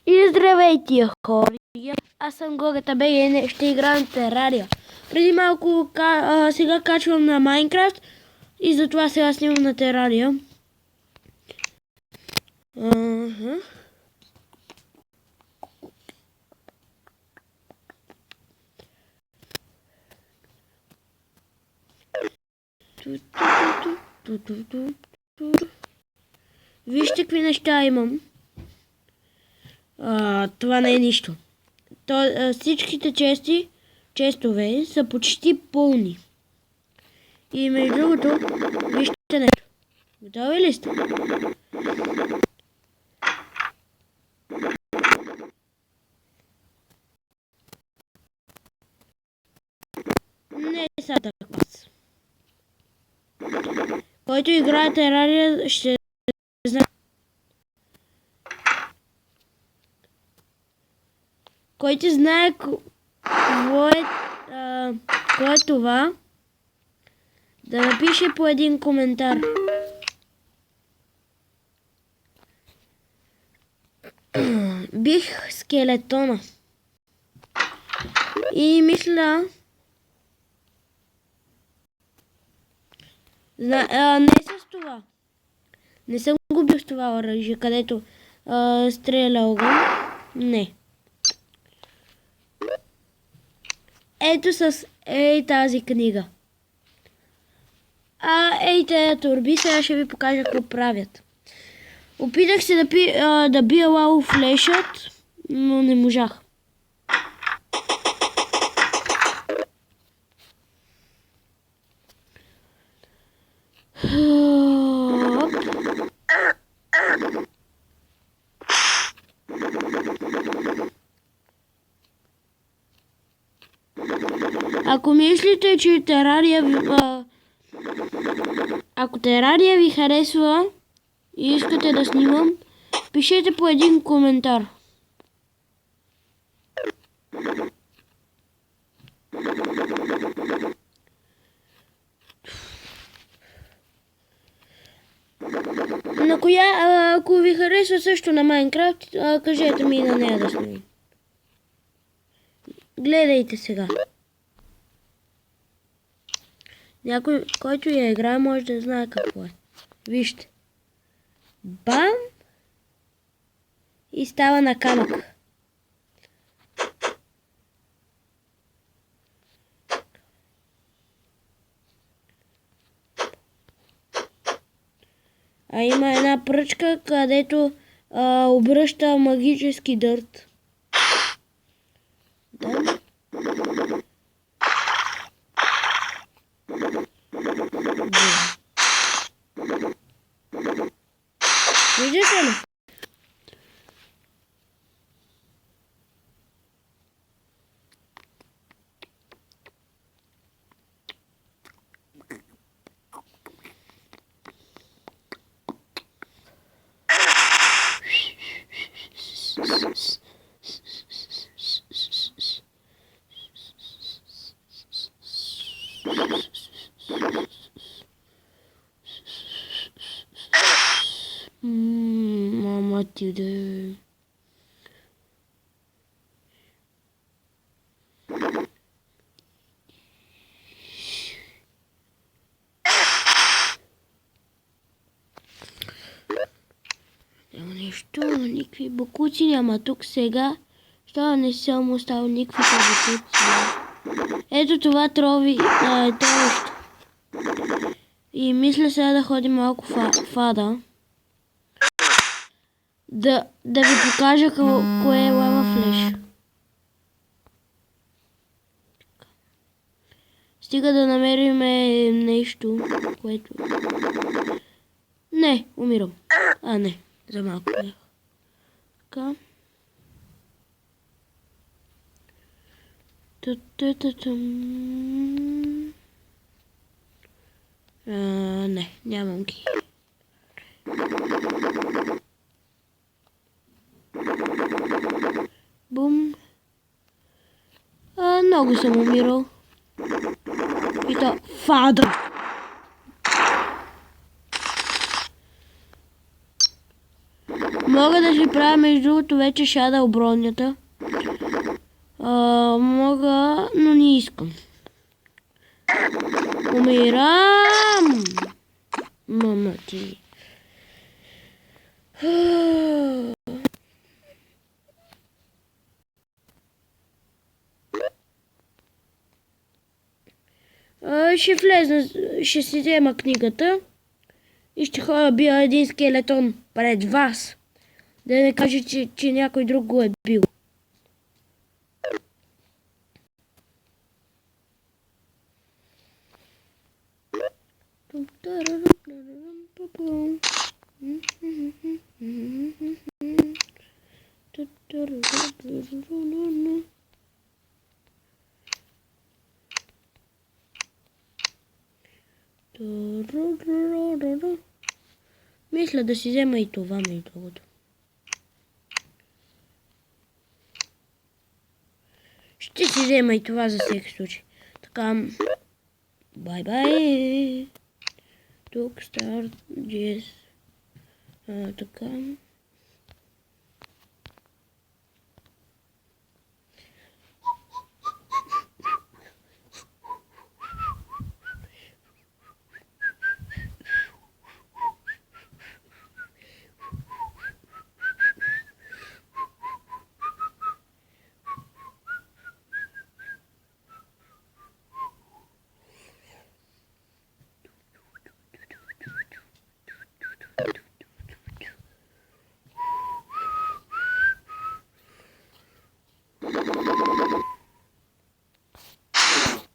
И здравейте, хора! Аз съм Гогата БГ и ще играем Терария. Преди малко сега качвам на Майнкрафт и затова сега снимам на Терария. Вижте какви неща имам. Това не е нищо. Всичките честове са почти пълни. И между другото, вижте нещо. Готови ли сте? Не е Санта Клас. Който играе Терария ще знае. Който знае кое е това, да напише по един коментар. Бих скелетона. И мисля... не с това. Не съм го бил с това оръжие, където стреля огън. Не. Ето с тази книга. Тези турби, сега ще ви покажа какво правят. Опитах се да бия лаво флешът, но не можах. Ако мислите, че ако Терария ви харесва и искате да снимам, пишете по един коментар. На коя, ако ви харесва също на Майнкрафт, кажете ми на нея да снимам. Гледайте сега. Някой, който я играе, може да знае какво е. Вижте. Бам! И става на камък. Има една пръчка, където обръща магически дърт. Да. Виждате ли? Мама ти да... Няма нищо, никакви бокуци няма тук сега. Що не съм оставил никакви бокуци. Ето това трови е тровище. И мисля сега да ходим малко фада. Да ви покажа кое е лава флеш. Стига да намерим нещо, което... Не, умирам. Не, за малко бях. Така. Не, нямам ги. Бум. Много съм умирал. И то фада. Мога да си правя между другото вече шадъл бронята. Мога, но не искам. Умирам! Мама ти. Ще влезна, ще си взема книгата и ще ходя бия един скелетон пред вас. Да не каже, че някой друг го е бил. Мисля да си взема и това между другото. Ще си взема и това за всеки случай. Така. Бай-бай. Тук старт. Yes. Така.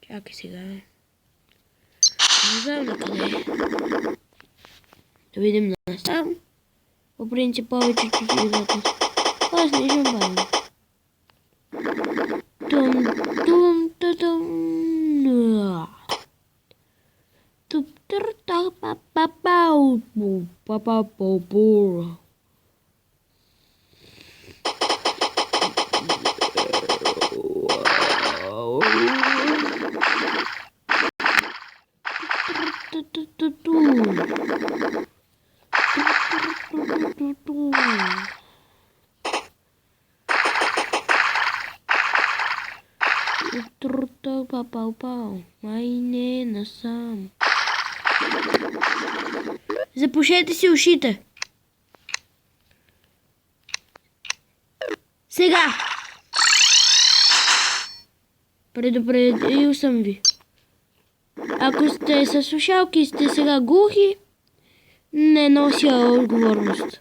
Чакай сега. Не знам на къде. Да видим насам. По принцип повечето си играта. Аз не съм бавен. Майне насам. Запушете си ушите. Сега. Предупредил съм ви. Ако сте със слушалки и сте сега глухи, не нося отговорност.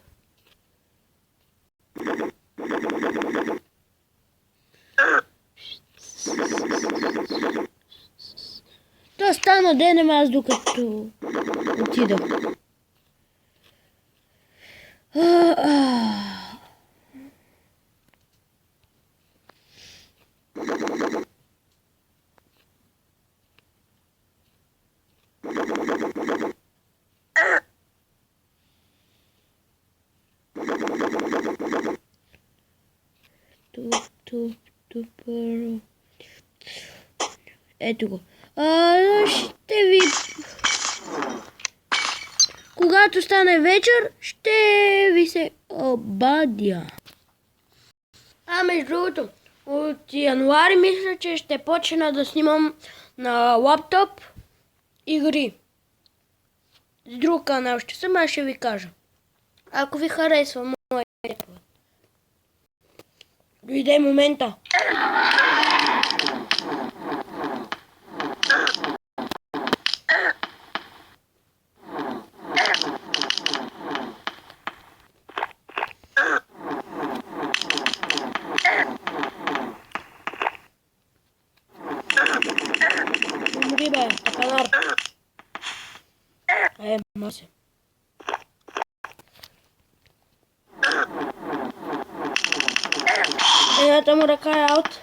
То стана денем аз докато отида. Първо. Ето го. Ще ви... Когато стане вечер, ще ви се обадя. Между другото, от януари мисля, че ще почна да снимам на лаптоп игри. С друг канал ще съм, аз ще ви кажа. Ако ви харесва моя епот. Дойде момента. Умри бе, тапанар. Масе. Едната му ръка е аут.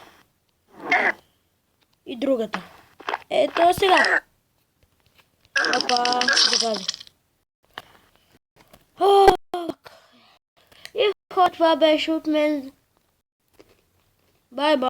И другата. Ето сега. Опа, загази. И това беше от мен. Бай-бай.